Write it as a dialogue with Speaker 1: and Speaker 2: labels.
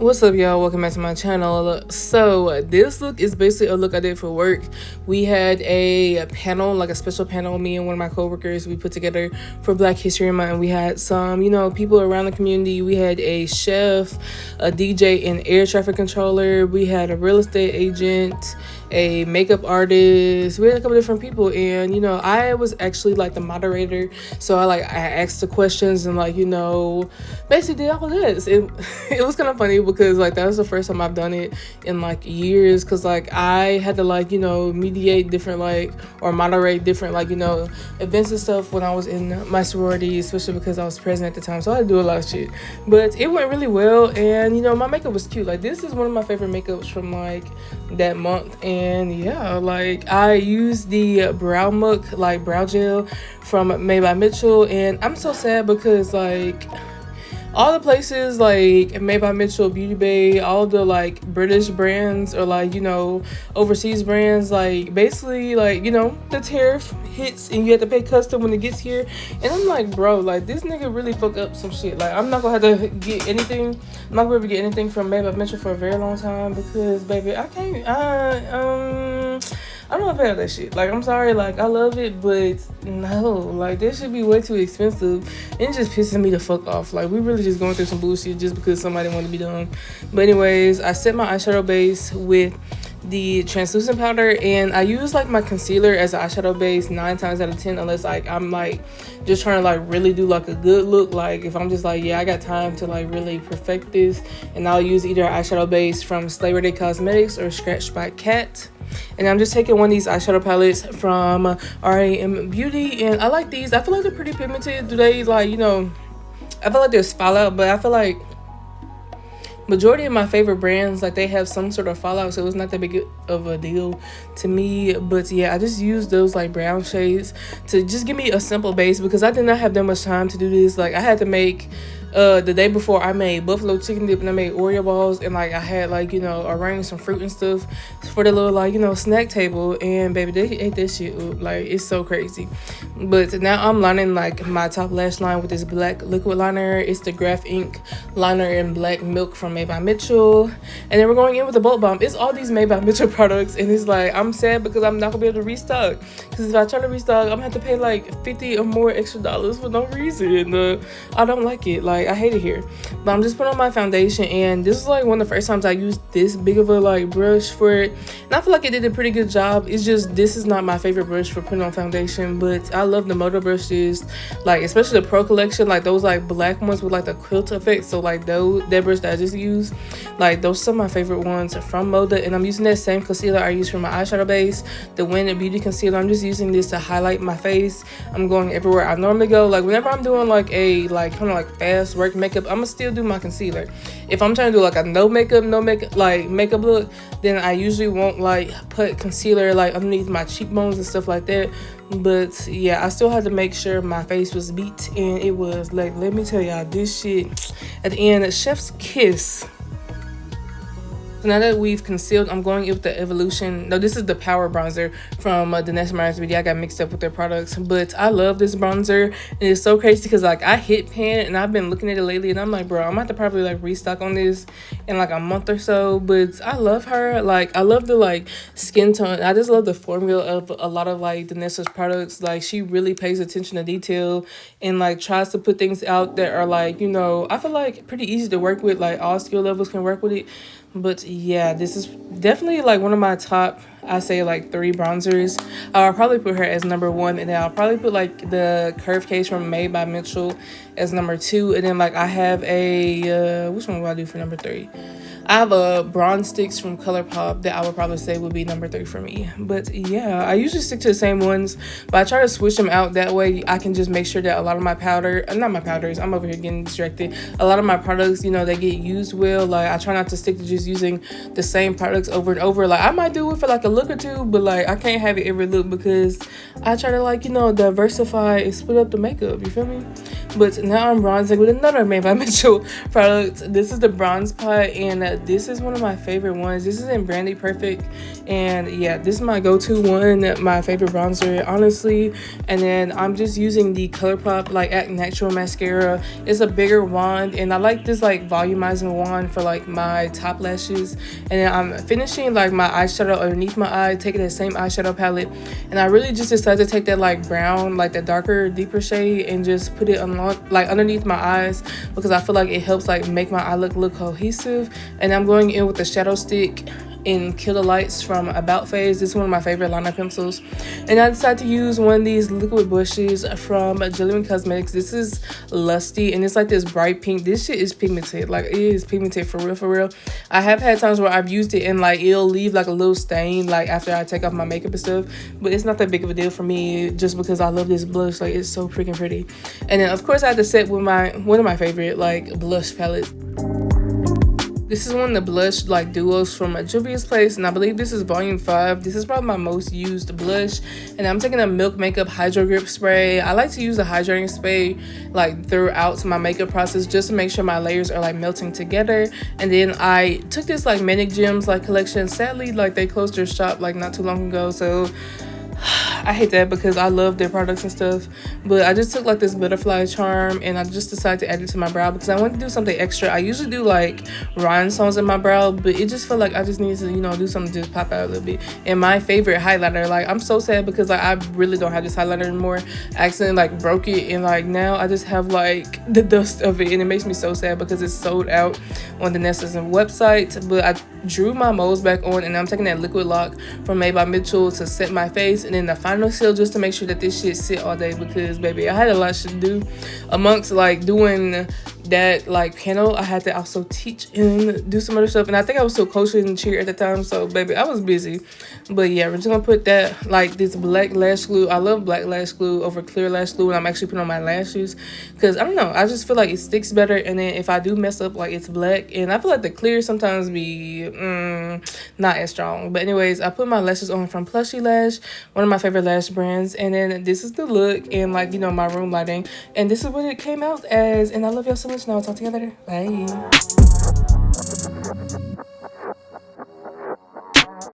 Speaker 1: What's up, y'all? Welcome back to my channel. So this look is basically a look I did for work. We had a panel, like a special panel, me and one of my coworkers we put together for Black History Month. We had some, people around the community. We had a chef, a DJ, and air traffic controller. We had a real estate agent, a makeup artist. We had a couple different people, and I was actually like the moderator, so I asked the questions and basically did all this. It was kind of funny because that was the first time I've done it in years, because I had to mediate different or moderate different events and stuff when I was in my sorority, especially because I was president at the time, so I had to do a lot of shit. But it went really well, and my makeup was cute. This is one of my favorite makeups from that month. And yeah, I used the brow muck brow gel from Made by Mitchell, and I'm so sad because all the places Made by Mitchell, Beauty Bay, all the British brands or overseas brands, basically the tariff hits and you have to pay custom when it gets here. And I'm like, bro, this nigga really fuck up some shit. I'm not gonna have to get anything. I'm not gonna be able to get anything from Made by Mitchell for a very long time because, baby, I can't. I don't want to pay all that shit. I'm sorry, I love it, but no, this should be way too expensive. It just pisses me the fuck off. We really just going through some bullshit just because somebody want to be done. But anyways, I set my eyeshadow base with the translucent powder, and I use my concealer as an eyeshadow base 9 times out of 10, unless I'm just trying to really do a good look. If I'm just yeah, I got time to really perfect this, and I'll use either an eyeshadow base from Slay Day Cosmetics or Scratch by Cat. And I'm just taking one of these eyeshadow palettes from RAM Beauty, and I like these. I feel like they're pretty pigmented. Do they I feel like there's fallout, but I feel majority of my favorite brands they have some sort of fallout, so it's not that big of a deal to me. But yeah, I just use those brown shades to just give me a simple base because I did not have that much time to do this. I had to make the day before I made buffalo chicken dip and I made Oreo balls, and I had arranged some fruit and stuff for the little snack table, and baby, they ate that shit up. It's so crazy. But now I'm lining my top lash line with this black liquid liner. It's the Graph Ink liner in Black Milk from Made by Mitchell, and then we're going in with the Bolt Bomb. It's all these Made by Mitchell products, and it's I'm sad because I'm not gonna be able to restock, because if I try to restock, I'm gonna have to pay $50 or more extra dollars for no reason. I don't like it. I hate it here. But I'm just putting on my foundation, and this is one of the first times I used this big of a brush for it, and I feel like it did a pretty good job. It's just this is not my favorite brush for putting on foundation, but I love the Moto brushes, especially the Pro collection, those black ones with the quilt effect. So that brush that I just used, those are some of my favorite ones from Moda. And I'm using that same concealer I use for my eyeshadow base, the Win Beauty concealer. I'm just using this to highlight my face. I'm going everywhere I normally go. Whenever I'm doing a kind of fast work makeup, I'm gonna still do my concealer. If I'm trying to do a no makeup makeup look, then I usually won't put concealer underneath my cheekbones and stuff like that. But yeah, I still had to make sure my face was beat, and it was let me tell y'all, this shit at the end, chef's kiss. So now that we've concealed, I'm going in with the Evolution. No, this is the Power Bronzer from the Nest Myers video. I got mixed up with their products, but I love this bronzer, and it's so crazy because I hit pan, and I've been looking at it lately, and I'm bro, I'm gonna have to probably restock on this in a month or so. But I love her. I love the skin tone. I just love the formula of a lot of the Nest's products. She really pays attention to detail and tries to put things out that are I feel pretty easy to work with. All skill levels can work with it. But yeah, this is definitely one of my top, I say 3 bronzers. I'll probably put her as number 1, and then I'll probably put the Curve Case from Made by Mitchell as number 2, and then I have a which one will I do for number 3? I have a Bronze Sticks from ColourPop that I would probably say would be number 3 for me. But yeah, I usually stick to the same ones, but I try to switch them out. That way I can just make sure that a lot of my powder, not my powders, I'm over here getting distracted. A lot of my products, they get used well. I try not to stick to just using the same products over and over. I might do it for a look or two, but I can't have it every look because I try to diversify and split up the makeup. You feel me? But now I'm bronzing with another Made by Mitchell product. This is the Bronze Pot, and this is one of my favorite ones. This is in Brandy Perfect, and yeah, this is my go-to one, my favorite bronzer, honestly. And then I'm just using the ColourPop like Act Natural mascara. It's a bigger wand, and I like this like volumizing wand for like my top lashes. And then I'm finishing like my eyeshadow underneath my eye, taking that same eyeshadow palette, and I really just decided to take that like brown, like the darker, deeper shade, and just put it on like underneath my eyes, because I feel like it helps like make my eye look cohesive. And I'm going in with the shadow stick in Kill the Lights from About Face. This is one of my favorite liner pencils. And I decided to use one of these liquid brushes from Jillian Cosmetics. This is Lusty, and it's like this bright pink. This shit is pigmented. Like, it is pigmented for real, for real. I have had times where I've used it and like it'll leave like a little stain like after I take off my makeup and stuff, but it's not that big of a deal for me just because I love this blush. Like, it's so freaking pretty. And then of course I had to set with one of my favorite like blush palettes. This is one of the blush like duos from Juvia's Place, and I believe this is volume 5. This is probably my most used blush. And I'm taking a Milk Makeup Hydro Grip spray. I like to use a hydrating spray like throughout my makeup process just to make sure my layers are like melting together. And then I took this like Manic Gems like collection. Sadly, like they closed their shop like not too long ago, so I hate that because I love their products and stuff. But I just took like this butterfly charm and I just decided to add it to my brow because I wanted to do something extra. I usually do like rhinestones in my brow, but it just felt like I just needed to, you know, do something to just pop out a little bit. And my favorite highlighter, like I'm so sad because like I really don't have this highlighter anymore. I accidentally like broke it, and like now I just have like the dust of it, and it makes me so sad because it's sold out on the Nessism website. But I drew my molds back on, and I'm taking that liquid lock from Made by Mitchell to set my face, and then the final seal just to make sure that this shit sit all day, because baby I had a lot to do amongst like doing that like panel. I had to also teach and do some other stuff, and I think I was still coaching and cheer at the time, so baby I was busy. But yeah, we're just gonna put that like this black lash glue. I love black lash glue over clear lash glue when I'm actually putting on my lashes, because I don't know, I just feel like it sticks better. And then if I do mess up, like it's black, and I feel like the clear sometimes be not as strong. But anyways, I put my lashes on from Plushy Lash, one of my favorite lash brands. And then this is the look and like, you know, my room lighting, and this is what it came out as. And I love y'all so much. Now I'll talk to you later. Bye.